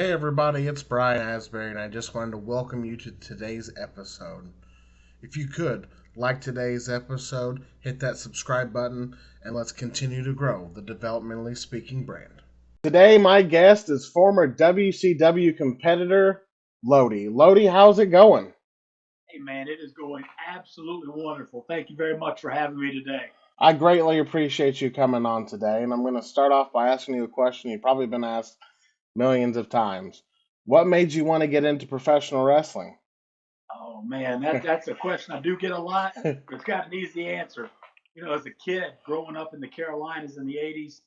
Hey everybody, it's Brian Asbury, and I just wanted to welcome you to today's episode. If you could, like today's episode, hit that subscribe button, and let's continue to grow the developmentally speaking brand. Today, my guest is former WCW competitor Lodi. Lodi, how's it going? Hey man, it is going absolutely wonderful. Thank you very much for having me today. I greatly appreciate you coming on today, and I'm going to start off by asking you a question you've probably been asked millions of times. What made you want to get into professional wrestling? Oh man, that's a question I do get a lot, but it's got an easy answer. As a kid growing up in the Carolinas in the '80s,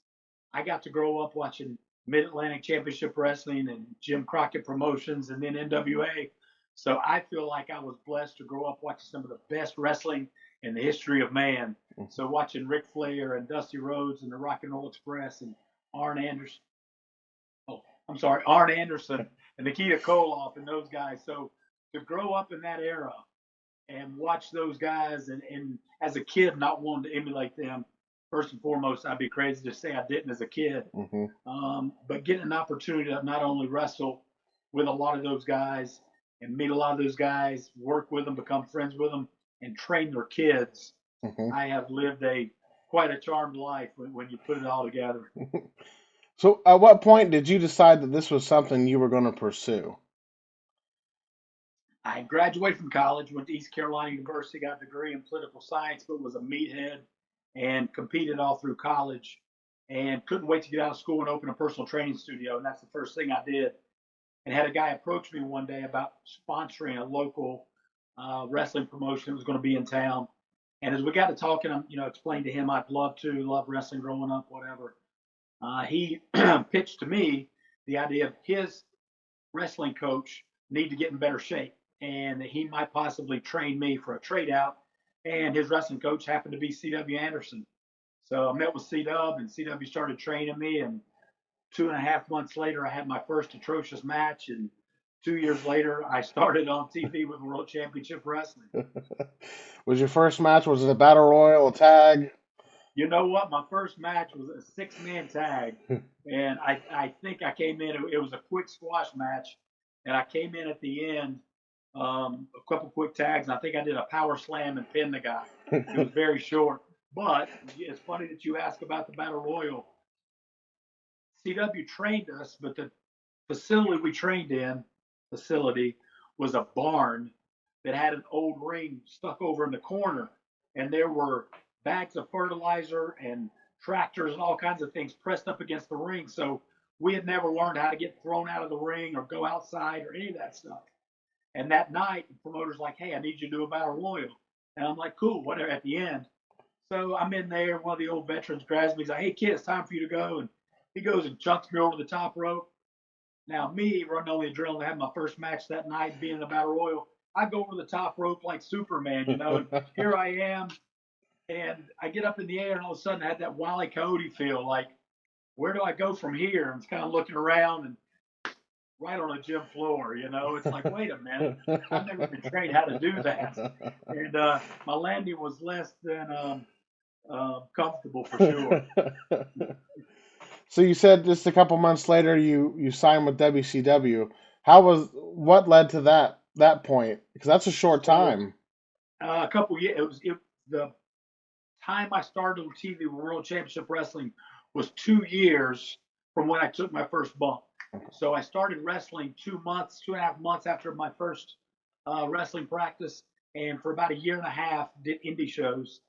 I got to grow up watching Mid Atlantic Championship Wrestling and Jim Crockett Promotions and then NWA. So I feel like I was blessed to grow up watching some of the best wrestling in the history of man. So watching Ric Flair and Dusty Rhodes and the Rock and Roll Express and Arn Anderson, Arn Anderson and Nikita Koloff and those guys. So to grow up in that era and watch those guys and as a kid not wanting to emulate them, first and foremost, I'd be crazy to say I didn't as a kid. Mm-hmm. But getting an opportunity to not only wrestle with a lot of those guys and meet a lot of those guys, work with them, become friends with them, and train their kids, Mm-hmm. I have lived a quite a charmed life when you put it all together. So, at what point did you decide that this was something you were going to pursue? I graduated from college, went to East Carolina University, got a degree in political science, but was a meathead and competed all through college and couldn't wait to get out of school and open a personal training studio. And that's the first thing I did. And had a guy approach me one day about sponsoring a local wrestling promotion that was going to be in town. And as we got to talking, I explained to him I'd love wrestling growing up, whatever. He pitched to me the idea of his wrestling coach need to get in better shape and that he might possibly train me for a trade out. And his wrestling coach happened to be C.W. Anderson. So I met with C.W. and C.W. started training me. And 2.5 months later, I had my first atrocious match. And 2 years later, I started on TV with World Championship Wrestling. Was your first match, was it a battle royal, a tag? You know what? My first match was a 6-man tag. And I think I came in, it was a quick squash match. And I came in at the end, a couple quick tags. And I think I did a power slam and pinned the guy. It was very short. But it's funny that you ask about the battle royal. CW trained us, but the facility we trained in facility was a barn that had an old ring stuck over in the corner, and there were bags of fertilizer and tractors and all kinds of things pressed up against the ring. So we had never learned how to get thrown out of the ring or go outside or any of that stuff. And that night, the promoter's like, "Hey, I need you to do a battle royal," and I'm like, "Cool, whatever." At the end, so I'm in there. One of the old veterans grabs me. He's like, "Hey, kid, it's time for you to go." And he goes and chunks me over the top rope. Now, me running on the adrenaline, having my first match that night, being in the battle royal, I go over the top rope like Superman, and here I am, and I get up in the air, and all of a sudden I had that Wile E. Coyote feel, like, where do I go from here? And it's kind of looking around and right on a gym floor, it's like, wait a minute, I've never been trained how to do that, and my landing was less than comfortable for sure. So you said just a couple months later you signed with WCW. What led to that point? Because that's a short So time. a couple years, the time I started on TV with World Championship Wrestling was 2 years from when I took my first bump. So I started wrestling 2 months, 2.5 months after my first wrestling practice, and for about a year and a half did indie shows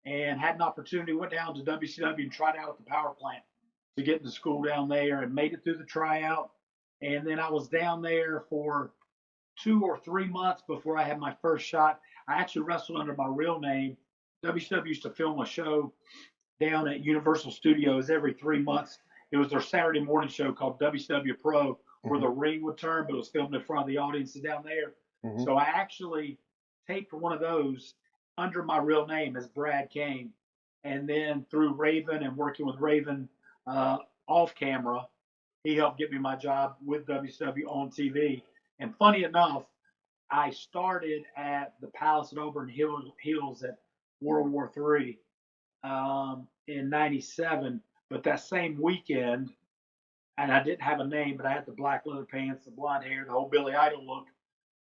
and had an opportunity, went down to WCW and tried out at the power plant to get into school down there and made it through the tryout. And then I was down there for 2 or 3 months before I had my first shot. I actually wrestled under my real name. WCW used to film a show down at Universal Studios every 3 months. It was their Saturday morning show called WCW Pro, where Mm-hmm. the ring would turn, but it was filmed in front of the audiences down there. Mm-hmm. So I actually taped one of those under my real name as Brad Kane. And then through Raven and working with Raven uh, off camera, he helped get me my job with WCW on TV. And funny enough, I started at the Palace at Auburn Hills at World War III in '97. But that same weekend, and I didn't have a name, but I had the black leather pants, the blonde hair, the whole Billy Idol look.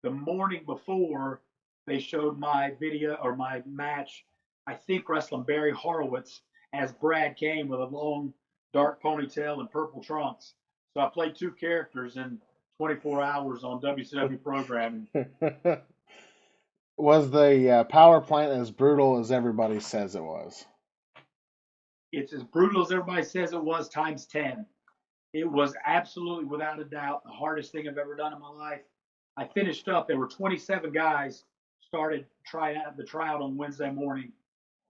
The morning before, they showed my video or my match, I think wrestling Barry Horowitz as Brad Kane with a long dark ponytail and purple trunks. So I played two characters in 24 hours on WCW programming. Was the power plant as brutal as everybody says it was? It's as brutal as everybody says it was, times 10. It was absolutely, without a doubt, the hardest thing I've ever done in my life. I finished up. There were 27 guys started trying out the tryout on Wednesday morning,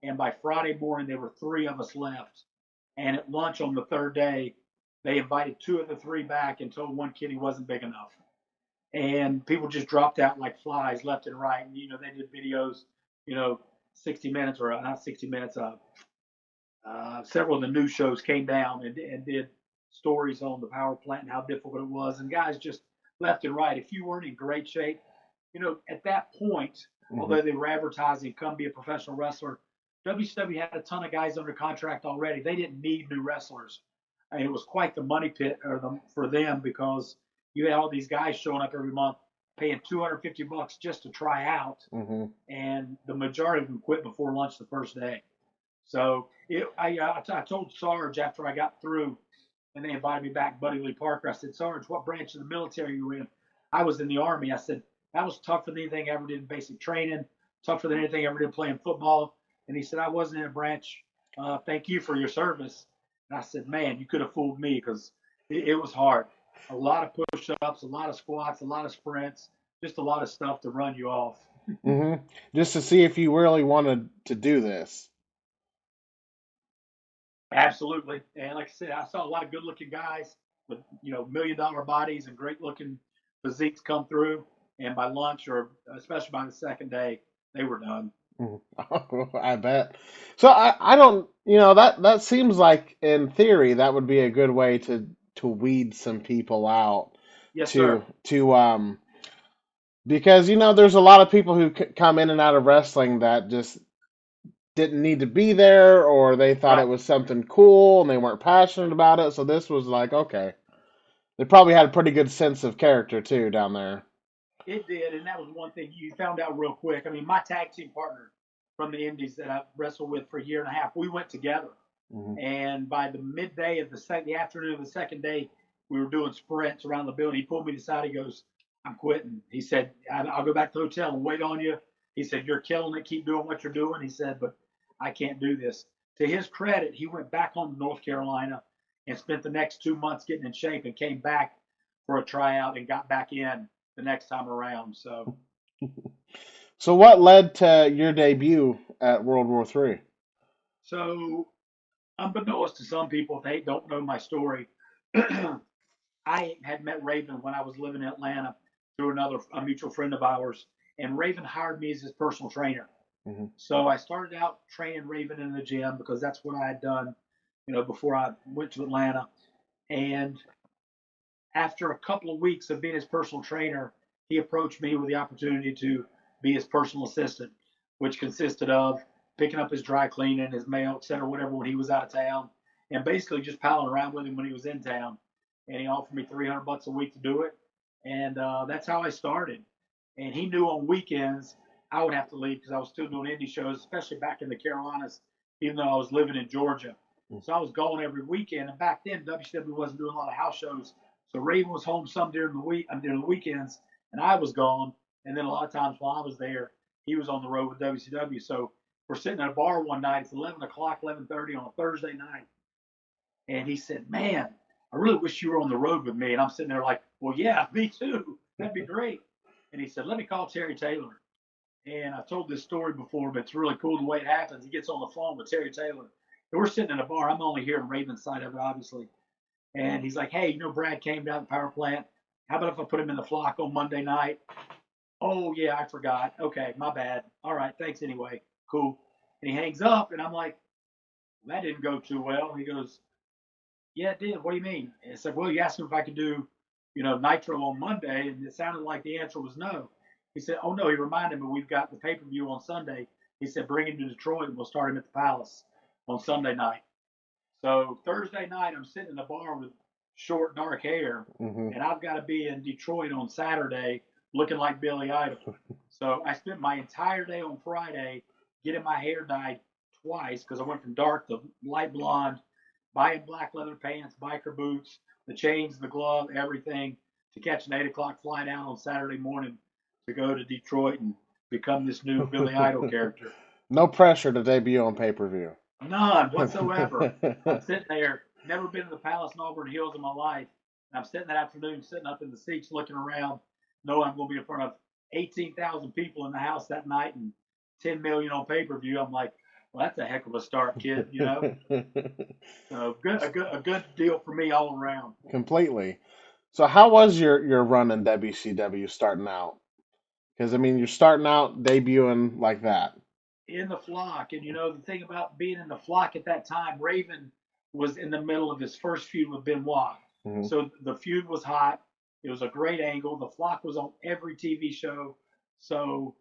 and by Friday morning there were three of us left. And at lunch on the third day, they invited two of the three back and told one kid he wasn't big enough. And people just dropped out like flies left and right. And they did videos, 60 minutes or not 60 minutes. Several of the news shows came down and did stories on the power plant and how difficult it was. And guys just left and right. If you weren't in great shape, at that point, although they were advertising, come be a professional wrestler, WCW had a ton of guys under contract already. They didn't need new wrestlers. I mean, it was quite the money pit for them because you had all these guys showing up every month paying $250 just to try out, and the majority of them quit before lunch the first day. So I told Sarge after I got through, and they invited me back, Buddy Lee Parker. I said, Sarge, what branch of the military are you in? I was in the Army. I said, that was tougher than anything I ever did in basic training, tougher than anything I ever did playing football. And he said, I wasn't in a branch. Thank you for your service. And I said, man, you could have fooled me because it was hard. A lot of push-ups, a lot of squats, a lot of sprints, just a lot of stuff to run you off. Just to see if you really wanted to do this. Absolutely. And like I said, I saw a lot of good looking guys with, $1 million bodies and great looking physiques come through. And by lunch, or especially by the second day, they were done. I bet. So I don't, that seems like in theory that would be a good way to weed some people out. Yes, to sir. to because there's a lot of people who come in and out of wrestling that just didn't need to be there, or they thought it Right. was something cool and they weren't passionate about it. So this was like, okay, they probably had a pretty good sense of character too down there. It did. And that was one thing you found out real quick. I mean, my tag team partner from the Indies that I wrestled with for a year and a half, we went together. And by the midday of the afternoon of the second day, we were doing sprints around the building. He pulled me aside. He goes, I'm quitting. He said, I'll go back to the hotel and wait on you. He said, you're killing it. Keep doing what you're doing. He said, but I can't do this. To his credit, he went back home to North Carolina and spent the next 2 months getting in shape and came back for a tryout and got back in the next time around. So what led to your debut at World War III? So unbeknownst to some people, if they don't know my story, I had met Raven when I was living in Atlanta through a mutual friend of ours, and Raven hired me as his personal trainer. So I started out training Raven in the gym because that's what I had done, before I went to Atlanta. And after a couple of weeks of being his personal trainer, he approached me with the opportunity to be his personal assistant, which consisted of picking up his dry cleaning, his mail, et cetera, whatever, when he was out of town, and basically just palling around with him when he was in town. And he offered me $300 a week to do it, and that's how I started. And he knew on weekends I would have to leave because I was still doing indie shows, especially back in the Carolinas, even though I was living in Georgia. So I was going every weekend. And back then, WCW wasn't doing a lot of house shows. So Raven was home some during the weekends, and I was gone. And then a lot of times while I was there, he was on the road with WCW. So we're sitting at a bar one night. It's 11 o'clock, 11:30 on a Thursday night. And he said, man, I really wish you were on the road with me. And I'm sitting there like, well, yeah, me too. That'd be great. And he said, let me call Terry Taylor. And I've told this story before, but it's really cool the way it happens. He gets on the phone with Terry Taylor. And we're sitting in a bar. I'm only hearing Raven's side of it, obviously. And he's like, hey, Brad came down to the power plant. How about if I put him in the flock on Monday night? Oh, yeah, I forgot. Okay, my bad. All right, thanks anyway. Cool. And he hangs up, and I'm like, well, that didn't go too well. He goes, yeah, it did. What do you mean? And I said, well, you asked him if I could do, Nitro on Monday, and it sounded like the answer was no. He said, oh, no, he reminded me we've got the pay-per-view on Sunday. He said, bring him to Detroit, and we'll start him at the Palace on Sunday night. So Thursday night, I'm sitting in the bar with short dark hair, and I've got to be in Detroit on Saturday looking like Billy Idol. So I spent my entire day on Friday getting my hair dyed twice because I went from dark to light blonde, buying black leather pants, biker boots, the chains, the glove, everything to catch an 8 o'clock flight out on Saturday morning to go to Detroit and become this new Billy Idol character. No pressure to debut on pay-per-view. None whatsoever. I'm sitting there, never been to the Palace in Auburn Hills in my life. I'm sitting that afternoon, sitting up in the seats, looking around, knowing I'm going to be in front of 18,000 people in the house that night and 10 million on pay-per-view. I'm like, well, that's a heck of a start, kid. So a good deal for me all around. Completely. So how was your run in WCW starting out? Because I mean, you're starting out debuting like that. In the flock, and the thing about being in the flock at that time, Raven was in the middle of his first feud with Benoit. So the feud was hot. It was a great angle. The flock was on every TV show. So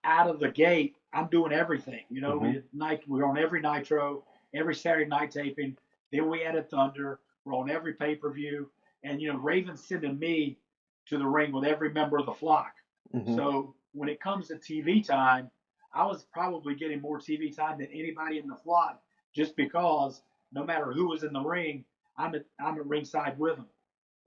out of the gate, I'm doing everything. We were on every Nitro, every Saturday night taping. Then we added Thunder. We're on every pay-per-view. And, Raven's sending me to the ring with every member of the flock. So when it comes to TV time, I was probably getting more TV time than anybody in the flock just because no matter who was in the ring, I'm at ringside with them.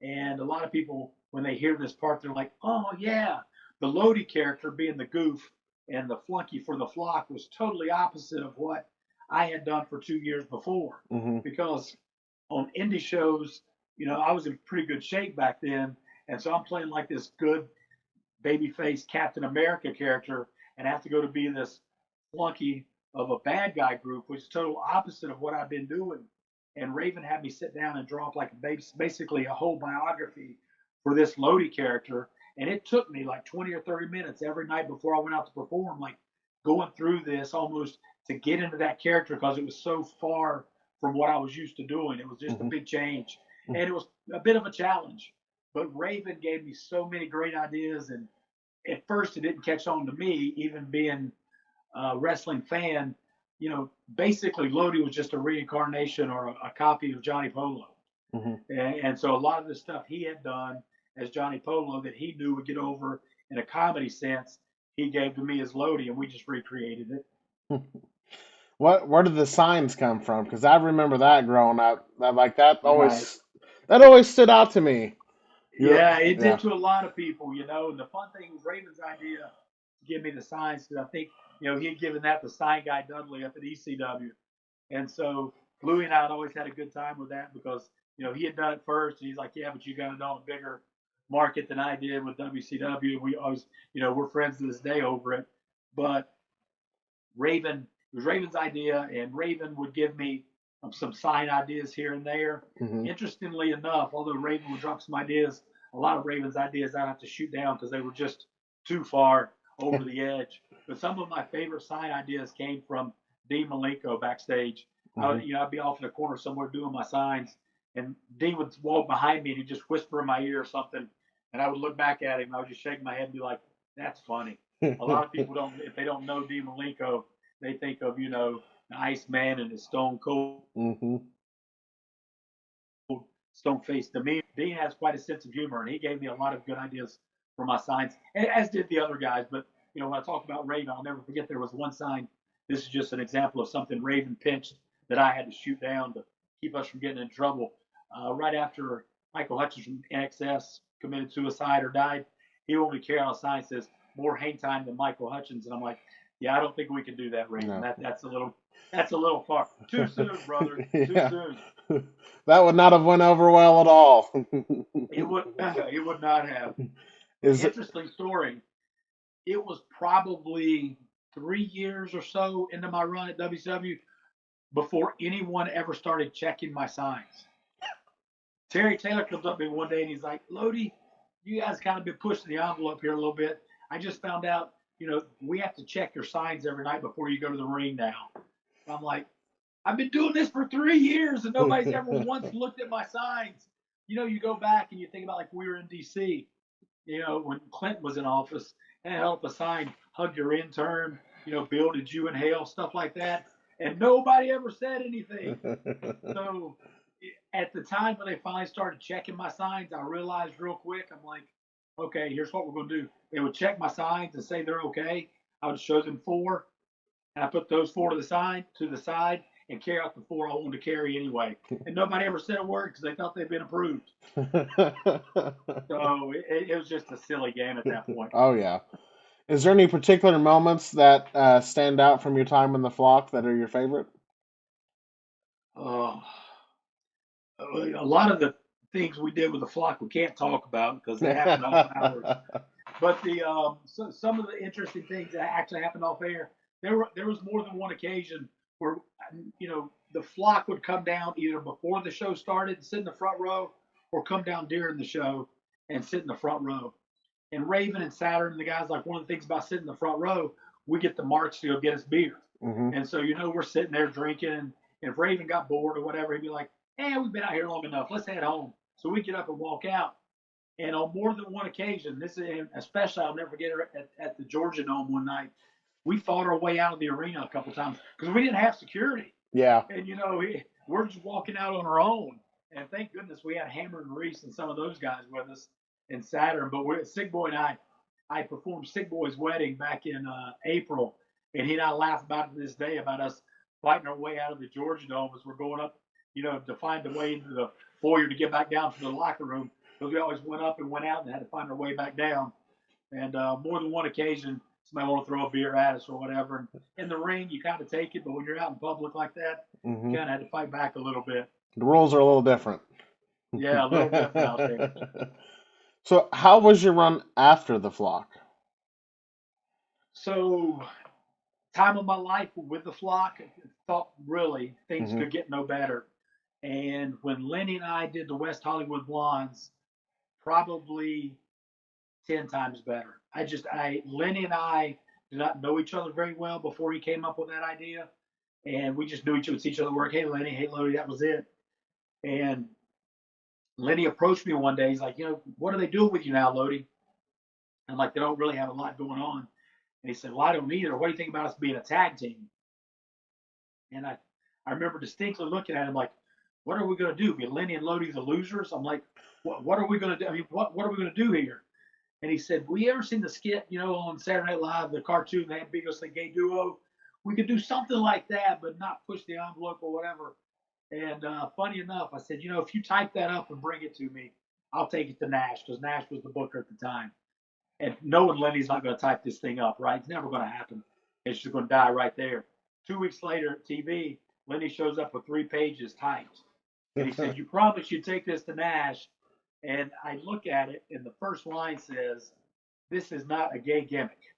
And a lot of people, when they hear this part, they're like, oh, yeah. The Lodi character being the goof and the flunky for the flock was totally opposite of what I had done for 2 years before. Because on indie shows, I was in pretty good shape back then. And so I'm playing like this good babyface Captain America character and have to go to be this flunky of a bad guy group, which is total opposite of what I've been doing. And Raven had me sit down and draw up like basically a whole biography for this Lodi character. And it took me like 20 or 30 minutes every night before I went out to perform, like going through this almost to get into that character because it was so far from what I was used to doing. It was just a big change. And it was a bit of a challenge. But Raven gave me so many great ideas. And at first, it didn't catch on to me, even being a wrestling fan. Basically, Lodi was just a reincarnation or a copy of Johnny Polo. And so a lot of the stuff he had done as Johnny Polo that he knew would get over in a comedy sense, he gave to me as Lodi, and we just recreated it. Where did the signs come from? Because I remember that growing up. That Right. always stood out to me. Yeah, it did to a lot of people, And the fun thing was Raven's idea to give me the signs because I think, he had given that to sign guy Dudley up at ECW. And so Louie and I had always had a good time with that because, he had done it first. And he's like, yeah, but you got it on a bigger market than I did with WCW. We always, we're friends to this day over it. But Raven, it was Raven's idea, and Raven would give me some sign ideas here and there. Interestingly enough, although Raven would drop some ideas, a lot of Raven's ideas I'd have to shoot down because they were just too far over the edge. But some of my favorite sign ideas came from Dean Malenko backstage. I'd be off in the corner somewhere doing my signs, and Dean would walk behind me and he'd just whisper in my ear or something, and I would look back at him. And I would just shake my head and be like, "That's funny." A lot of people don't, if they don't know Dean Malenko, they think of the Iceman and his Stone Cold, stone faced demeanor. Dean has quite a sense of humor, and he gave me a lot of good ideas for my signs, as did the other guys. But when I talk about Raven, I'll never forget there was one sign. This is just an example of something Raven pinched that I had to shoot down to keep us from getting in trouble. Right after Michael Hutchins from NXS committed suicide or died, he wanted me to carry out a sign that says more hang time than Michael Hutchins, and I'm like, yeah, I don't think we can do that, Raven. No. That's a little far. Too soon, brother. Too soon. That would not have went over well at all. It would not have. Interesting story. It was probably 3 years or so into my run at WCW before anyone ever started checking my signs. Terry Taylor comes up to me one day and he's like, Lodi, you guys kind of been pushing the envelope here a little bit. I just found out, we have to check your signs every night before you go to the ring now. And I'm like, I've been doing this for 3 years and nobody's ever once looked at my signs. You go back and you think about like we were in D.C., when Clinton was in office and held up a sign, hug your intern, Bill, did you inhale, stuff like that. And nobody ever said anything. So at the time when they finally started checking my signs, I realized real quick, I'm like, okay, here's what we're going to do. They would check my signs and say they're okay. I would show them 4, and I put those 4 to the side and carry out the 4 I wanted to carry anyway. And nobody ever said a word because they thought they'd been approved. So it was just a silly game at that point. Oh yeah. Is there any particular moments that stand out from your time in the flock that are your favorite? Uh, a lot of the things we did with the flock we can't talk about because they happened off hours. But some of the interesting things that actually happened off air, there was more than one occasion where the flock would come down either before the show started and sit in the front row, or come down during the show and sit in the front row. And Raven and Saturn, the guys, like, one of the things about sitting in the front row, we get the marks to go get us beer. Mm-hmm. And so we're sitting there drinking, and if Raven got bored or whatever, he'd be like, "Hey, we've been out here long enough. Let's head home." So we get up and walk out. And on more than one occasion, this is especially, I'll never forget it, at the Georgia Dome one night, we fought our way out of the arena a couple times because we didn't have security. Yeah. And we're just walking out on our own. And thank goodness we had Hammer and Reese and some of those guys with us in Saturn. But Sick Boy and I performed Sick Boy's wedding back in April, and he and I laugh about it to this day about us fighting our way out of the Georgia Dome as we're going up, to find the way into the foyer to get back down to the locker room. Because we always went up and went out and had to find our way back down. And more than one occasion, somebody want to throw a beer at us or whatever. And in the ring, you kind of take it, but when you're out in public like that, Mm-hmm. you kind of had to fight back a little bit. The rules are a little different. Yeah, a little different out there. So, how was your run after the flock? So, time of my life with the flock, thought really things could get no better. And when Lenny and I did the West Hollywood Blondes, probably 10 times better. Lenny and I did not know each other very well before he came up with that idea. And we just knew each other work. Hey, Lenny. Hey, Lodi. That was it. And Lenny approached me one day. He's like, what are they doing with you now, Lodi? I'm like, they don't really have a lot going on. And he said, well, I don't either. What do you think about us being a tag team? And I remember distinctly looking at him like, what are we going to do? Be Lenny and Lodi the losers? I'm like, what are we going to do? I mean, what are we going to do here? And he said, "We ever seen the skit, on Saturday Night Live, the cartoon, they had Big Us the Gay Duo? We could do something like that, but not push the envelope or whatever." And funny enough, I said, if you type that up and bring it to me, I'll take it to Nash, because Nash was the booker at the time. And knowing Lenny's not going to type this thing up, right? It's never going to happen. It's just going to die right there. 2 weeks later at TV, Lenny shows up with 3 pages typed. And he said, "You promised you'd take this to Nash." And I look at it, and the first line says, "This is not a gay gimmick."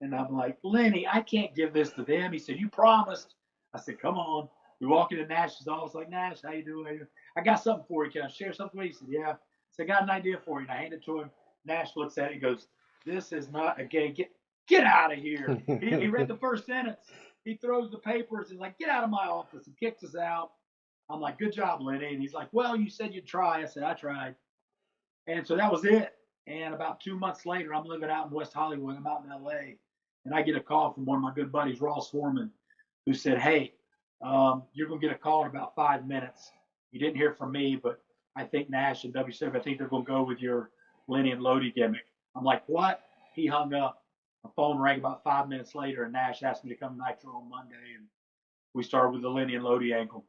And I'm like, "Lenny, I can't give this to them." He said, "You promised." I said, "Come on." We walk into Nash's office, like, "Nash, how you doing? I got something for you. Can I share something with you?" He said, "Yeah." I said, "I got an idea for you." And I hand it to him. Nash looks at it and goes, "This is not a gay get out of here." He read the first sentence. He throws the papers and like, "Get out of my office," and kicks us out. I'm like, "Good job, Lenny." And he's like, "Well, you said you'd try." I said, "I tried." And so that was it. And about 2 months later, I'm living out in West Hollywood. I'm out in LA. And I get a call from one of my good buddies, Ross Foreman, who said, "Hey, you're going to get a call in about 5 minutes. You didn't hear from me, but I think Nash and WCW, I think they're going to go with your Lenny and Lodi gimmick." I'm like, "What?" He hung up. My phone rang about 5 minutes later, and Nash asked me to come to Nitro on Monday. And we started with the Lenny and Lodi angle.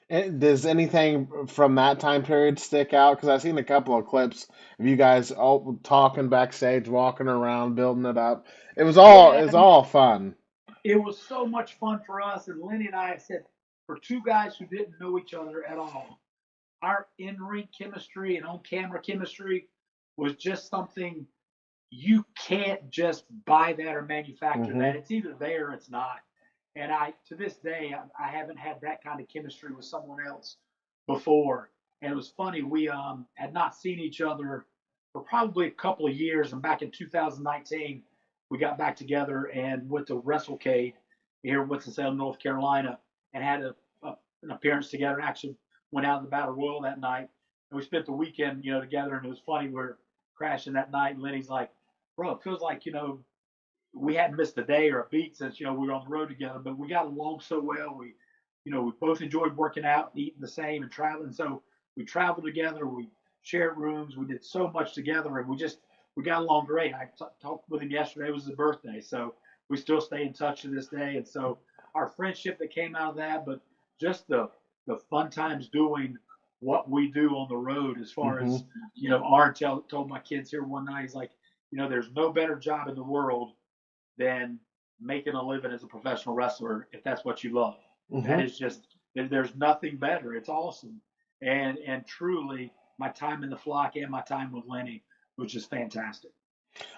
Does anything from that time period stick out? Because I've seen a couple of clips of you guys all talking backstage, walking around, building it up. It was all fun. It was so much fun for us. And Lenny and I said, for 2 guys who didn't know each other at all, our in-ring chemistry and on-camera chemistry was just something you can't just buy that or manufacture that. It's either there or it's not. And to this day, I haven't had that kind of chemistry with someone else before. And it was funny, we had not seen each other for probably a couple of years. And back in 2019, we got back together and went to WrestleCade here in Winston-Salem, North Carolina, and had an appearance together. And actually went out in the Battle Royal that night. And we spent the weekend, together. And it was funny, we were crashing that night. And Lenny's like, "Bro, it feels like, we hadn't missed a day or a beat since we were on the road together, but we got along so well. We we both enjoyed working out, eating the same, and traveling. So we traveled together. We shared rooms. We did so much together, and we got along great. I talked with him yesterday. It was his birthday, so we still stay in touch to this day. And so our friendship that came out of that, but just the fun times doing what we do on the road, as far Mm-hmm. as Arn told my kids here one night, he's like, there's no better job in the world than making a living as a professional wrestler if that's what you love. That Mm-hmm. is just there's nothing better. It's awesome, and truly, my time in the flock and my time with Lenny was just fantastic.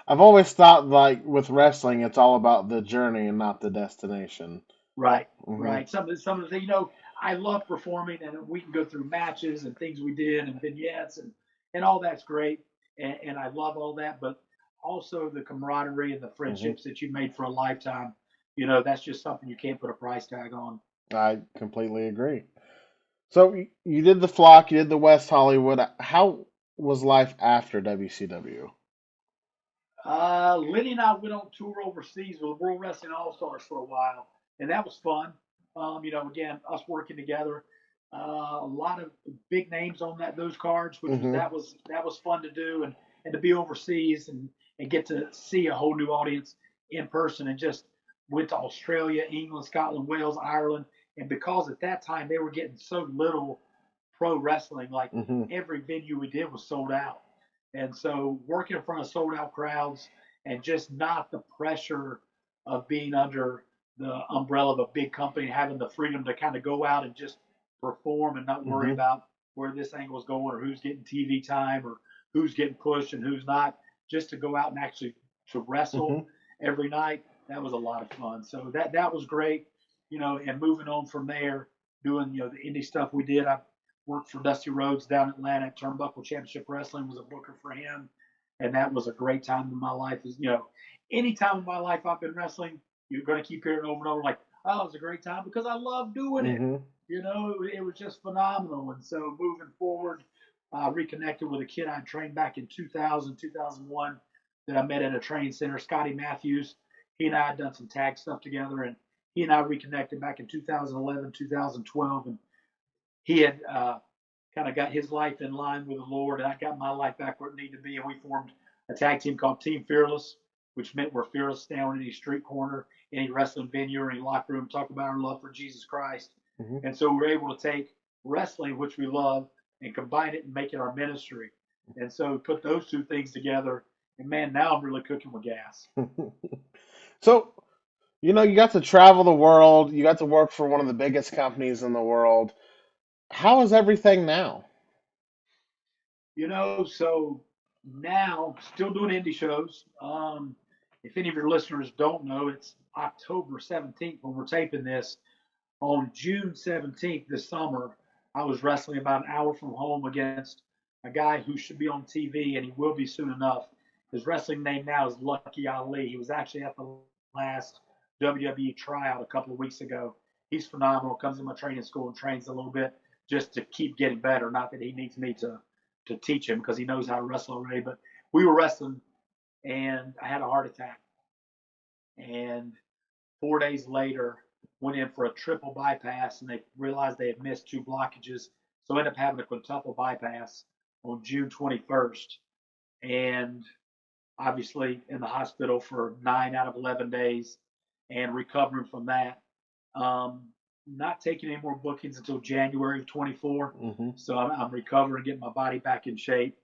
I've always thought like with wrestling, it's all about the journey and not the destination. Right, Mm-hmm. right. Some of the things, I love performing, and we can go through matches and things we did and vignettes and all that's great, and I love all that. But also the camaraderie and the Mm-hmm. friendships that you made for a lifetime, that's just something you can't put a price tag on. I completely agree. So you did the flock, you did the West Hollywood. How was life after WCW? Lenny and I went on tour overseas with World Wrestling All Stars for a while, and that was fun. Again, us working together, a lot of big names on those cards, which was Mm-hmm. that was fun to do, and to be overseas and get to see a whole new audience in person, and just went to Australia, England, Scotland, Wales, Ireland, and because at that time they were getting so little pro wrestling, like Mm-hmm. every venue we did was sold out. And so working in front of sold out crowds and just not the pressure of being under the umbrella of a big company, having the freedom to kind of go out and just perform and not worry Mm-hmm. about where this angle is going or who's getting TV time or who's getting pushed and who's not, just to go out and actually to wrestle Mm-hmm. every night. That was a lot of fun. So that was great, and moving on from there, doing the indie stuff we did. I worked for Dusty Rhodes down in Atlanta at Turnbuckle Championship Wrestling, was a booker for him. And that was a great time in my life. Any time in my life I've been wrestling, you're going to keep hearing over and over like, oh, it was a great time because I love doing it. Mm-hmm. It was just phenomenal. And so moving forward, I reconnected with a kid I trained back in 2000, 2001 that I met at a training center, Scotty Matthews. He and I had done some tag stuff together, and he and I reconnected back in 2011, 2012, and he had kind of got his life in line with the Lord, and I got my life back where it needed to be. And we formed a tag team called Team Fearless, which meant we're fearless down in any street corner, any wrestling venue, or any locker room, talk about our love for Jesus Christ. Mm-hmm. And so we're able to take wrestling, which we love, and combine it and make it our ministry. And so we put those two things together, and man, now I'm really cooking with gas. So, you got to travel the world, you got to work for one of the biggest companies in the world. How is everything now? So now still doing indie shows. If any of your listeners don't know, it's October 17th when we're taping this. On June 17th this summer, I was wrestling about an hour from home against a guy who should be on TV, and he will be soon enough. His wrestling name now is Lucky Ali. He was actually at the last WWE tryout a couple of weeks ago. He's phenomenal. Comes in my training school and trains a little bit just to keep getting better. Not that he needs me to teach him because he knows how to wrestle already. But we were wrestling, and I had a heart attack. And 4 days later, went in for a triple bypass, and they realized they had missed two blockages. So I ended up having a quintuple bypass on June 21st, and obviously in the hospital for 9 out of 11 days, and recovering from that. Um, Not taking any more bookings until January of 24. Mm-hmm. So I'm recovering, getting my body back in shape.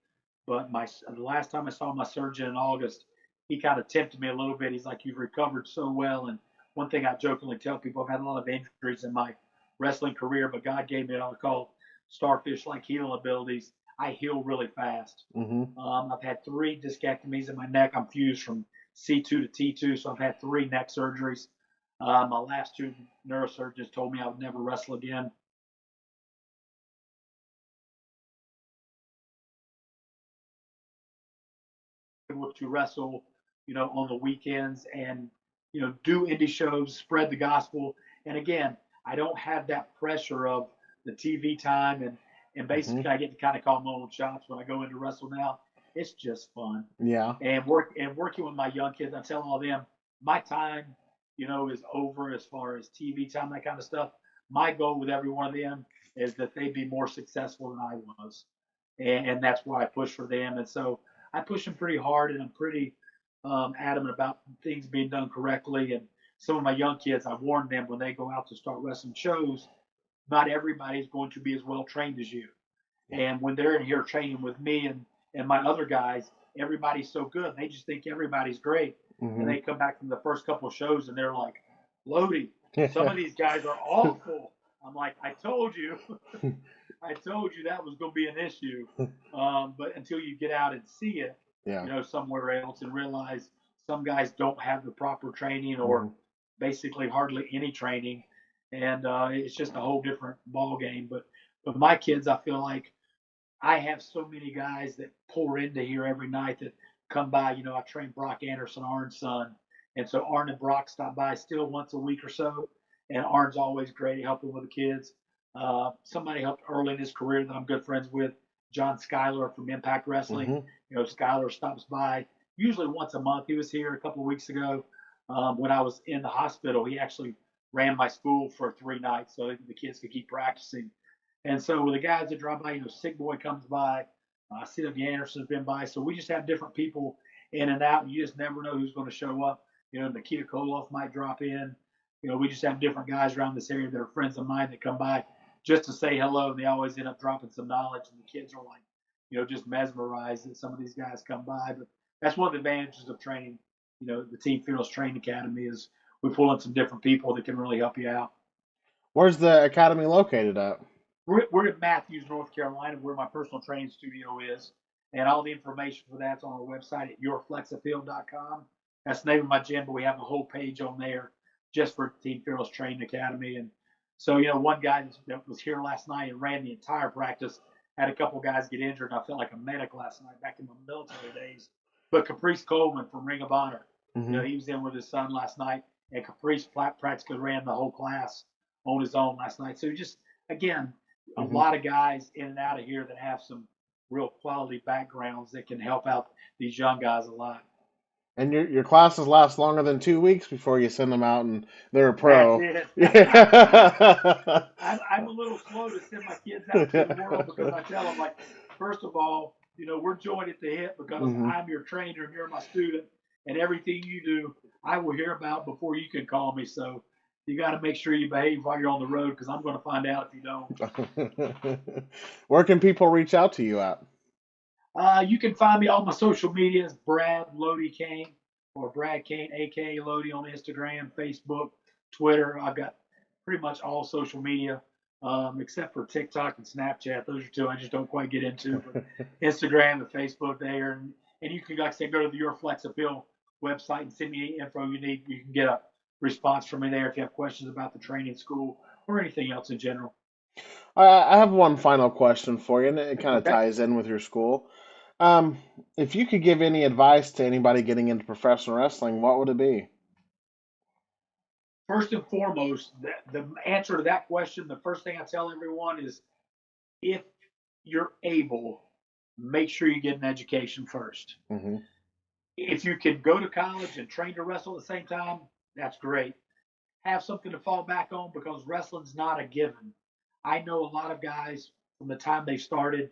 But the last time I saw my surgeon in August, he kind of tempted me a little bit. He's like, "You've recovered so well." And one thing I jokingly tell people, I've had a lot of injuries in my wrestling career, but God gave me what I call starfish-like healing abilities. I heal really fast. Mm-hmm. I've had 3 discectomies in my neck. I'm fused from C2 to T2, so I've had 3 neck surgeries. My last 2 neurosurgeons told me I would never wrestle again. Able to wrestle, on the weekends and do indie shows, spread the gospel. And again, I don't have that pressure of the TV time, and Mm-hmm. basically I get to kind of call my own shots when I go into wrestle now. It's just fun. Yeah. And working with my young kids, I tell all of them my time, is over as far as TV time, that kind of stuff. my goal with every one of them is that they be more successful than I was, and that's why I push for them. And so I push them pretty hard, and I'm pretty adamant about things being done correctly. And some of my young kids, I warn them when they go out to start wrestling shows, not everybody is going to be as well trained as you. And when they're in here training with me and my other guys, everybody's so good. They just think everybody's great. And Mm-hmm. they come back from the first couple of shows and they're like, Lodi, some of these guys are awful. I'm like, I told you. I told you that was going to be an issue. But until you get out and see it, Yeah. somewhere else and realize some guys don't have the proper training or Mm-hmm. basically hardly any training. And it's just a whole different ball game. But my kids, I feel like I have so many guys that pour into here every night that come by. I train Brock Anderson, Arn's son. And so Arn and Brock stop by still once a week or so. And Arn's always great at helping with the kids. Somebody helped early in his career that I'm good friends with, John Schuyler from Impact Wrestling. Mm-hmm. Schuyler stops by usually once a month. He was here a couple of weeks ago when I was in the hospital. He actually ran my school for 3 nights so the kids could keep practicing. And so with the guys that drive by, Sick Boy comes by, CW Anderson's been by. So we just have different people in and out, and you just never know who's going to show up. Nikita Koloff might drop in. We just have different guys around this area that are friends of mine that come by just to say hello. And they always end up dropping some knowledge, and the kids are like, just mesmerized that some of these guys come by. But that's one of the advantages of training. The Team Fearless Training Academy is we pull in some different people that can really help you out. Where's the academy located at? We're in Matthews, North Carolina, where my personal training studio is. And all the information for that's on our website at yourflexappeal.com. That's the name of my gym, but we have a whole page on there just for Team Fearless Training Academy. And so, one guy that was here last night and ran the entire practice had a couple guys get injured, and I felt like a medic last night back in my military days. But Caprice Coleman from Ring of Honor, Mm-hmm. he was in with his son last night, and Caprice practically ran the whole class on his own last night. So just, again, a Mm-hmm. lot of guys in and out of here that have some real quality backgrounds that can help out these young guys a lot. And your classes last longer than 2 weeks before you send them out and they're a That's pro. it. Yeah. I'm a little slow to send my kids out to the world because I tell them, like, first of all, we're joined at the hip because Mm-hmm. I'm your trainer and you're my student, and everything you do, I will hear about before you can call me. So you got to make sure you behave while you're on the road because I'm going to find out if you don't. Where can people reach out to you at? You can find me on my social medias, Brad Lodi Kane or Brad Kane, aka Lodi, on Instagram, Facebook, Twitter. I've got pretty much all social media except for TikTok and Snapchat. Those are two I just don't quite get into. But Instagram and Facebook there, and you can, like I said, go to the Your Flex Appeal website and send me any info you need. You can get a response from me there if you have questions about the training school or anything else in general. I have one final question for you, and it kind of Okay. ties in with your school. Um, if you could give any advice to anybody getting into professional wrestling, what would it be? First and foremost, the answer to that question, the first thing I tell everyone is if you're able, make sure you get an education first. Mm-hmm. If you can go to college and train to wrestle at the same time, that's great. Have something to fall back on because wrestling's not a given. I know a lot of guys from the time they started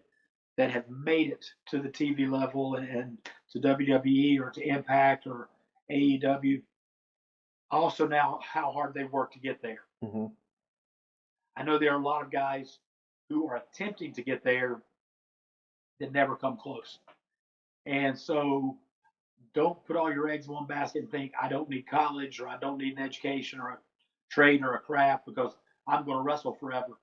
that have made it to the TV level and to WWE or to Impact or AEW. Also, now how hard they work to get there. Mm-hmm. I know there are a lot of guys who are attempting to get there that never come close. And so don't put all your eggs in one basket and think, I don't need college or I don't need an education or a trade or a craft because I'm going to wrestle forever.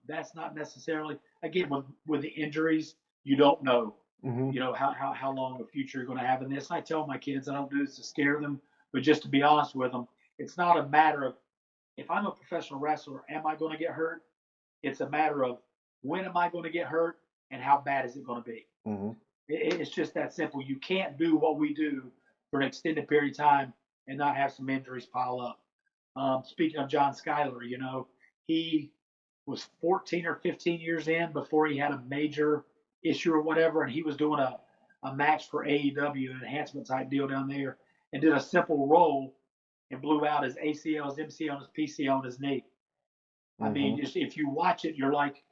That's not necessarily, again, with the injuries, you don't know, Mm-hmm. how long a future you're going to have in this. And I tell my kids, I don't do this to scare them, but just to be honest with them, it's not a matter of if I'm a professional wrestler, am I going to get hurt? It's a matter of when am I going to get hurt and how bad is it going to be? Mm-hmm. It's just that simple. You can't do what we do for an extended period of time and not have some injuries pile up. Speaking of John Schuyler, he was 14 or 15 years in before he had a major issue or whatever, and he was doing a match for AEW, an enhancement type deal down there, and did a simple roll and blew out his ACL, his MCL, and his PCL on his knee. I mean, Mhm. just if you watch it, you're like,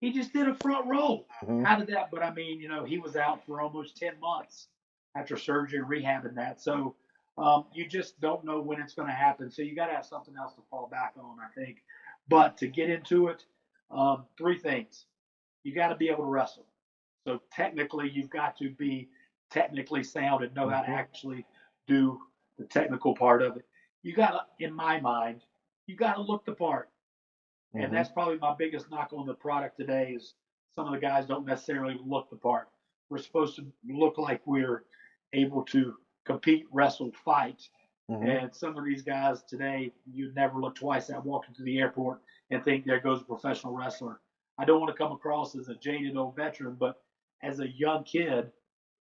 he just did a front roll. Mhm. How did that? But I mean, he was out for almost 10 months after surgery and rehabbing that. So you just don't know when it's going to happen. So you got to have something else to fall back on, I think. But to get into it, three things. You got to be able to wrestle. So technically, you've got to be technically sound and know how to Mhm. actually do the technical part of it. You got to, in my mind, you got to look the part. And Mhm. that's probably my biggest knock on the product today is some of the guys don't necessarily look the part. We're supposed to look like we're able to compete, wrestle, fight. Mhm. And some of these guys today, you never look twice at walking through the airport and think there goes a professional wrestler. I don't want to come across as a jaded old veteran, but as a young kid,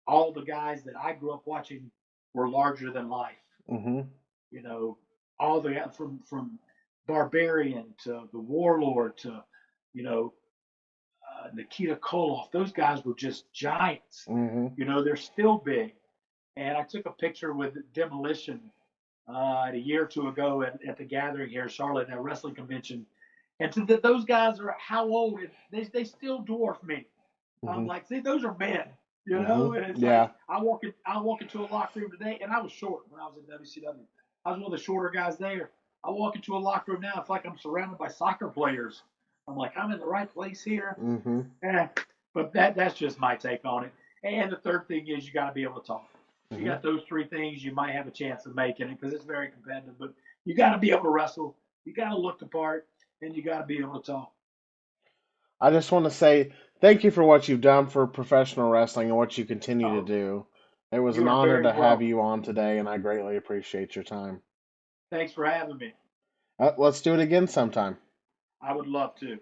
all the guys that I grew up watching were larger than life. Mhm. You know, all the from Barbarian to the Warlord to Nikita Koloff. Those guys were just giants. Mhm. They're still big. And I took a picture with Demolition a year or two ago at the gathering here in Charlotte at a wrestling convention. And so those guys are how old? And they still dwarf me. I'm Mhm. like, see, those are men, Mhm. and it's like Yeah. I walk into a locker room today, and I was short when I was in WCW. I was one of the shorter guys there. I walk into a locker room now, it's like I'm surrounded by soccer players. I'm like, I'm in the right place here. Mhm. Eh, but that's just my take on it. And the third thing is you got to be able to talk. If you Mhm. got those three things, you might have a chance of making it because it's very competitive. But you got to be able to wrestle, you got to look the part, and you got to be able to talk. I just want to say thank you for what you've done for professional wrestling and what you continue to Oh, do. It was an you are honor very to have welcome. you on today, and I greatly appreciate your time. Thanks for having me. Let's do it again sometime. I would love to.